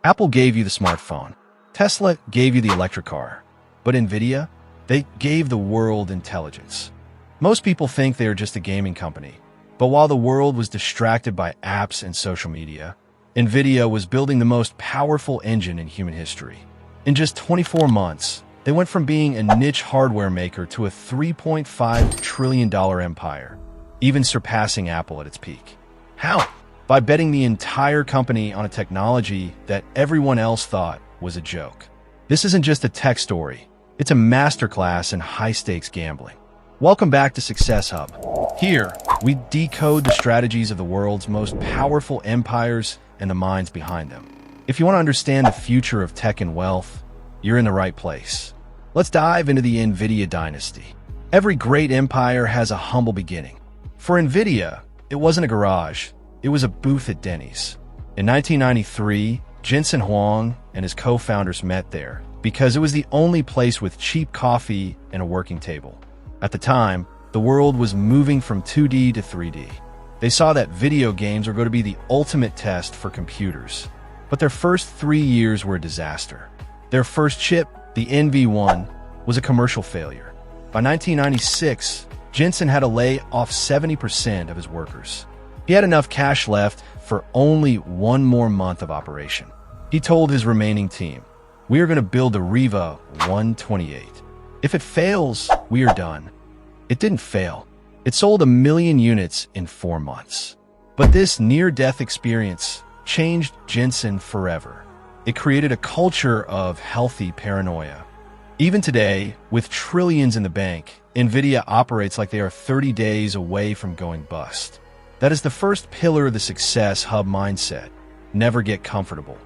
Apple gave you the smartphone. Tesla gave you the electric car. But NVIDIA, they gave the world intelligence. Most people think they are just a gaming company. But while the world was distracted by apps and social media, NVIDIA was building the most powerful engine in human history. In just 24 months, they went from being a niche hardware maker to a $3.5 trillion empire, even surpassing Apple at its peak. How? By betting the entire company on a technology that everyone else thought was a joke. This isn't just a tech story. It's a masterclass in high-stakes gambling. Welcome back to Success Hub. Here, we decode the strategies of the world's most powerful empires and the minds behind them. If you want to understand the future of tech and wealth, you're in the right place. Let's dive into the NVIDIA dynasty. Every great empire has a humble beginning. For NVIDIA, it wasn't a garage. It was a booth at Denny's. In 1993, Jensen Huang and his co-founders met there because it was the only place with cheap coffee and a working table. At the time, the world was moving from 2D to 3D. They saw that video games were going to be the ultimate test for computers. But their first 3 years were a disaster. Their first chip, the NV1, was a commercial failure. By 1996, Jensen had to lay off 70% of his workers. He had enough cash left for only one more month of operation. He told his remaining team, "We are going to build the Riva 128. If it fails, we are done." It didn't fail. It sold 1 million units in 4 months. But this near-death experience changed Jensen forever. It created a culture of healthy paranoia. Even today, with trillions in the bank, NVIDIA operates like they are 30 days away from going bust. That is the first pillar of the Success Hub mindset. Never get comfortable.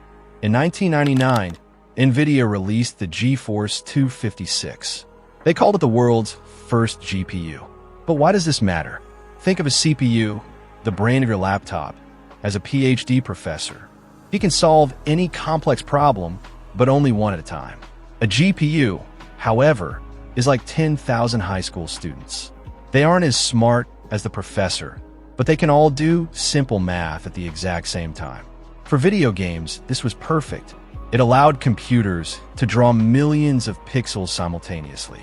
In 1999, NVIDIA released the GeForce 256. They called it the world's first GPU. But why does this matter? Think of a CPU, the brain of your laptop, as a PhD professor. He can solve any complex problem, but only one at a time. A GPU, however, is like 10,000 high school students. They aren't as smart as the professor, but they can all do simple math at the exact same time. For video games, this was perfect. It allowed computers to draw millions of pixels simultaneously.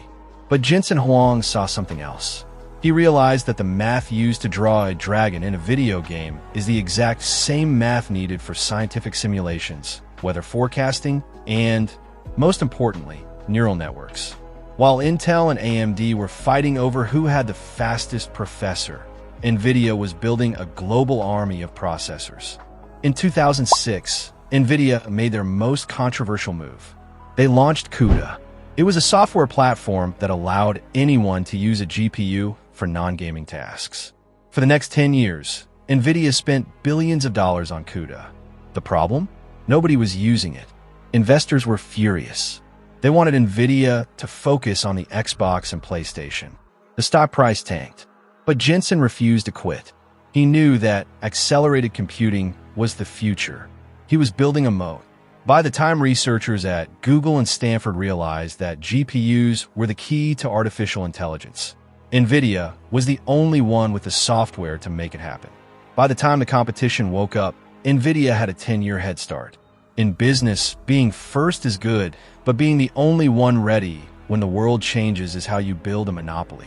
But Jensen Huang saw something else. He realized that the math used to draw a dragon in a video game is the exact same math needed for scientific simulations, weather forecasting, and, most importantly, neural networks. While Intel and AMD were fighting over who had the fastest processor, NVIDIA was building a global army of processors. In 2006, NVIDIA made their most controversial move. They launched CUDA. It was a software platform that allowed anyone to use a GPU for non-gaming tasks. For the next 10 years, NVIDIA spent billions of dollars on CUDA. The problem? Nobody was using it. Investors were furious. They wanted NVIDIA to focus on the Xbox and PlayStation. The stock price tanked. But Jensen refused to quit. He knew that accelerated computing was the future. He was building a moat. By the time researchers at Google and Stanford realized that GPUs were the key to artificial intelligence, NVIDIA was the only one with the software to make it happen. By the time the competition woke up, NVIDIA had a 10-year head start. In business, being first is good, but being the only one ready when the world changes is how you build a monopoly.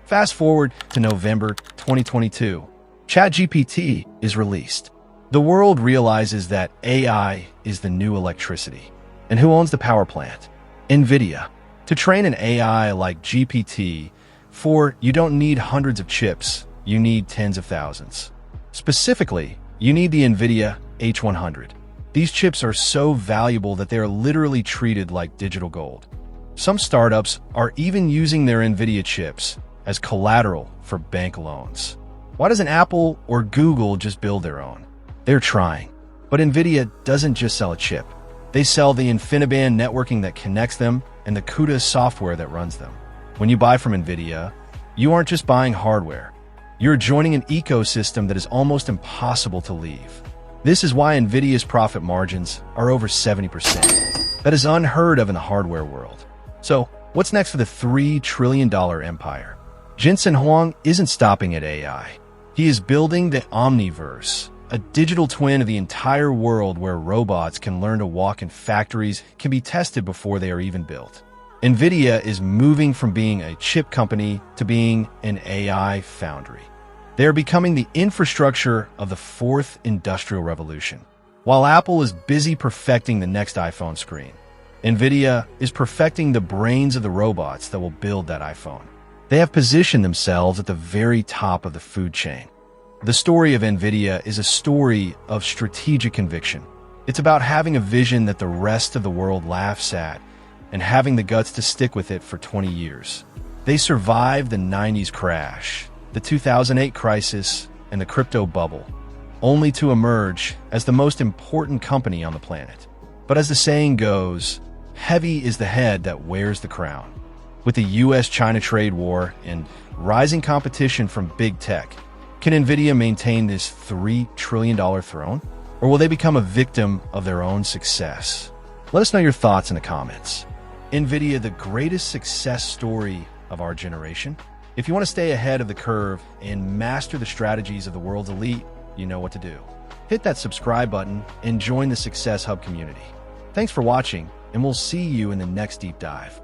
Fast forward to November 2022. ChatGPT is released. The world realizes that AI is the new electricity. And who owns the power plant? NVIDIA. To train an AI like GPT-4, you don't need hundreds of chips, you need tens of thousands. Specifically, you need the NVIDIA H100. These chips are so valuable that they are literally treated like digital gold. Some startups are even using their NVIDIA chips as collateral for bank loans. Why doesn't Apple or Google just build their own? They're trying. But NVIDIA doesn't just sell a chip. They sell the InfiniBand networking that connects them and the CUDA software that runs them. When you buy from NVIDIA, you aren't just buying hardware. You're joining an ecosystem that is almost impossible to leave. This is why NVIDIA's profit margins are over 70%. That is unheard of in the hardware world. So, what's next for the $3 trillion empire? Jensen Huang isn't stopping at AI. He is building the Omniverse, a digital twin of the entire world where robots can learn to walk in factories can be tested before they are even built. NVIDIA is moving from being a chip company to being an AI foundry. They are becoming the infrastructure of the fourth industrial revolution. While Apple is busy perfecting the next iPhone screen, NVIDIA is perfecting the brains of the robots that will build that iPhone. They have positioned themselves at the very top of the food chain. The story of NVIDIA is a story of strategic conviction. It's about having a vision that the rest of the world laughs at and having the guts to stick with it for 20 years. They survived the 90s crash, the 2008 crisis, and the crypto bubble, only to emerge as the most important company on the planet. But as the saying goes, heavy is the head that wears the crown. With the US-China trade war and rising competition from big tech, can NVIDIA maintain this $3 trillion throne? Or will they become a victim of their own success? Let us know your thoughts in the comments. NVIDIA, the greatest success story of our generation? If you want to stay ahead of the curve and master the strategies of the world's elite, you know what to do. Hit that subscribe button and join the Success Hub community. Thanks for watching, and we'll see you in the next deep dive.